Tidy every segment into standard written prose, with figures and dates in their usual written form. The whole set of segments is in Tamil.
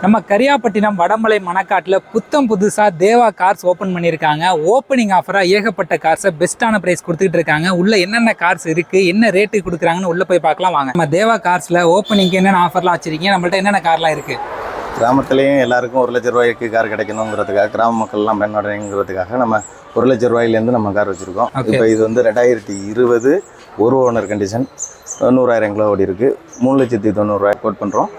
நம்ம கரியாப்பட்டினம் வடமலை மணக்காட்டில் புத்தம் புதுசா தேவா கார்ஸ் ஓப்பன் பண்ணியிருக்காங்க. ஓப்பனிங் ஆஃபரா ஏகப்பட்ட கார்ஸை பெஸ்ட்டான பிரைஸ் கொடுத்துட்டு இருக்காங்க. உள்ள என்னென்ன கார்ஸ் இருக்கு, என்ன ரேட்டு கொடுக்குறாங்கன்னு உள்ள போய் பார்க்கலாம் வாங்க. நம்ம தேவா கார்ஸ்ல ஓப்பனிங்க்கு என்னென்ன ஆஃபர்லாம் வச்சிருக்கீங்க, நம்மள்ட்ட என்னென்ன கார்லாம் இருக்கு? கிராமத்துலேயும் எல்லாருக்கும் 1 லட்ச ரூபாய்க்கு கார் கிடைக்கணுங்கிறதுக்காக, கிராம மக்கள்லாம் பயனடைங்கிறதுக்காக நம்ம 1 லட்ச ரூபாயிலேருந்து நம்ம கார் வச்சுருக்கோம். இப்போ இது வந்து 2020 ஒரு ஓனர் கண்டிஷன், 100,000 கிலோ ஓடி இருக்குது. 3,90,000 கோட் பண்ணுறோம்.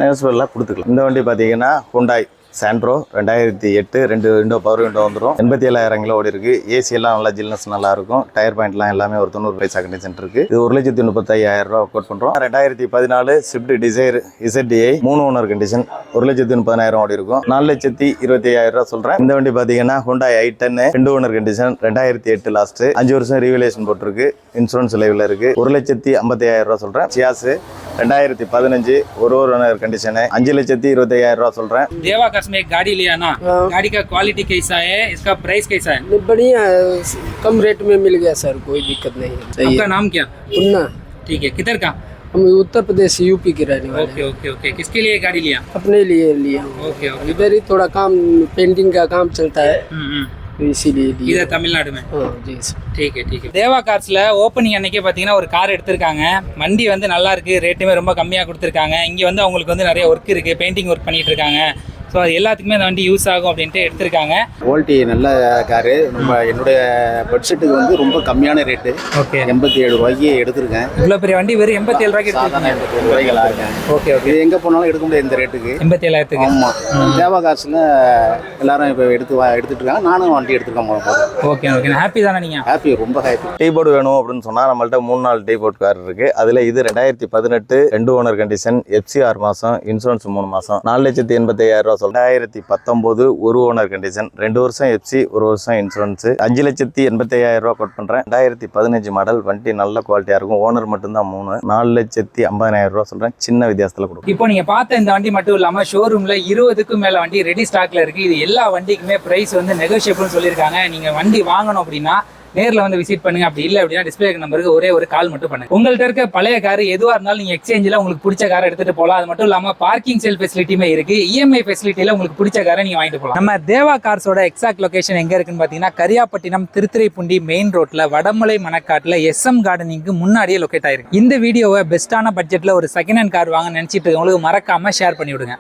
நெகோசியபிளாக கொடுத்துக்கலாம். இந்த வண்டி பார்த்தீங்கன்னா Hyundai Santro 2008, 2 window power window வந்துடும். 87,000 கிலோ ஓடி இருக்குது. ஏசி எல்லாம் நல்லா ஜில்னஸ் நல்லா இருக்கும். டயர் பாயிண்ட்லாம் எல்லாமே ஒரு 90 பைசா கண்டிஷன் இருக்குது. இது 1,35,000 கோட் பண்ணுறோம். 2014 Swift desire ZDI 3 owner condition, 1,30,000 ஓடி இருக்கும். 4,25,000 சொல்கிறேன். இந்த வண்டி பார்த்தீங்கன்னா Hyundai i10 2 owner condition, 2008 last, 5 வருஷம் ரீவலேஷன் போட்டிருக்கு. இன்சூரன்ஸ் லைவில் இருக்குது. 1,55,000 சொல்கிறேன். சியாஸ் 2015 ஒரு ஓனர் கண்டிஷன், 5,25,000 சொல்கிறேன். देवा कार्स में एक गाड़ी लिया ना, गाड़ी का क्वालिटी कैसा है, इसका प्राइस कैसा है? बढ़िया है, कम रेट में मिल गया सर, कोई दिक्कत नहीं है। आपका नाम क्या? उन्ना। ठीक है, किधर का? हम उत्तर प्रदेश यूपी के रहने वाले ओके ओके ओके। किसके लिए गाड़ी लिया? अपने लिए लिया। Okay okay. इधर ही थोड़ा काम पेंटिंग का काम चलता है, तो इसीलिए लिया। इधर तमिलनाडु में? हाँ जी सर। ठीक है ठीक है। தேவா கார்ஸ்ல ஓப்பனிங் அன்னைக்கே பார்த்தீங்கன்னா ஒரு கார் எடுத்திருக்காங்க. வண்டி வந்து நல்லா இருக்கு, ரேட்டுமே ரொம்ப கம்மியாக கொடுத்துருக்காங்க. இங்கே வந்து அவங்களுக்கு வந்து நிறைய ஒர்க் இருக்கு, பெயிண்டிங் ஒர்க் பண்ணிட்டு இருக்காங்க. ஸோ அது எல்லாத்துக்குமே அந்த வண்டி யூஸ் ஆகும் அப்படின்ட்டு எடுத்திருக்காங்க. குவாலிட்டி நல்ல காரு. நம்ம என்னுடைய பட்ஜெட்டுக்கு வந்து ரொம்ப கம்மியான ரேட்டு. ஓகே, 87 ரூபாய்க்கு எடுத்திருக்கேன். இவ்வளோ பெரிய வண்டி வெறும் 87 ரூபாய்க்கு சாதாரண எடுத்திருக்காங்க. 87 ரூபாய்க்கு இருக்கேன். Okay okay. இது எங்கே போனாலும் எடுக்க முடியாது இந்த ரேட்டுக்கு. 87,000. ஆமாம். தேவா காசில் எல்லாரும் இப்போ எடுத்துட்டு இருக்காங்க. நானும் வண்டி எடுத்துருக்கேன். Okay okay. ஹாப்பி தானே நீங்கள்? ஹாப்பி, ரொம்ப ஹாப்பி. டீ போர்டு வேணும் அப்படின்னு சொன்னால் நம்மள்ட்ட 3-4 டீ போர்ட் கார் இருக்குது. அதில் இது 2018 2 ஓனர் கண்டிஷன், FC 6 மாதம், இன்சூரன்ஸ் 3 மாதம், 4,85,000 சொல்கிறேன். 2019 ஒரு ஓனர் கண்டிஷன், 2 வருஷம் FC, 1 வருஷம் இன்சூரன்ஸ், 5,85,000 கோட் பண்ணுறேன். 2015 மாடல். வண்டி நல்ல குவாலிட்டியாக இருக்கும். ஓனர் மட்டும்தான் 3, 4,50,000 சொல்கிறேன். சின்ன வித்தியாசத்தில் கொடுக்கும். இப்போ நீங்க பார்த்த இந்த வண்டி மட்டும் இல்லாம ஷோரூம்ல 20க்கும் மேல வண்டி ரெடி ஸ்டாக்ல இருக்கு. இது எல்லா வண்டிக்குமே பிரைஸ் வந்து நெகோஷியபிள்னு சொல்லியிருக்காங்க. நீங்க வண்டி வாங்கணும் அப்படின்னா நேரில் வந்து விசிட் பண்ணுங்க. அப்படி இல்லை அப்படின்னா டிஸ்பிளே நம்பருக்கு ஒரே ஒரு கால் மட்டும் பண்ணுங்க. உங்கள்ட்ட இருக்க பழைய கார் எதுவாக இருந்தாலும் நீங்க எக்ஸ்சேஞ்சில் உங்களுக்கு பிடிச்ச காரை எடுத்துட்டு போகலாம். அது மட்டும் இல்லாமல் பார்க்கிங் செல் ஃபெசிலிட்டியுமே இருக்கு. EMI ஃபெசிலிட்டியில் உங்களுக்கு பிடிச்ச காரை நீங்க வாங்கிட்டு போகலாம். நம்ம தேவா கார்ஸோட எக்ஸாக்ட் லொகேஷன் எங்க இருக்குன்னு பார்த்தீங்கன்னா கரியாப்பட்டினம் திருத்துறைப்பூண்டி மெயின் ரோட்ல வடமலை மணக்காட்டில் SM கார்டனிங்க்கு முன்னாடியே லொக்கேட் ஆயிருக்கு. இந்த வீடியோவை பெஸ்ட்டான பட்ஜெட்ல ஒரு செகண்ட் ஹேண்ட் கார் வாங்க நினைச்சிட்டு இருக்கவங்களுக்கு மறக்காம ஷேர் பண்ணி விடுங்க.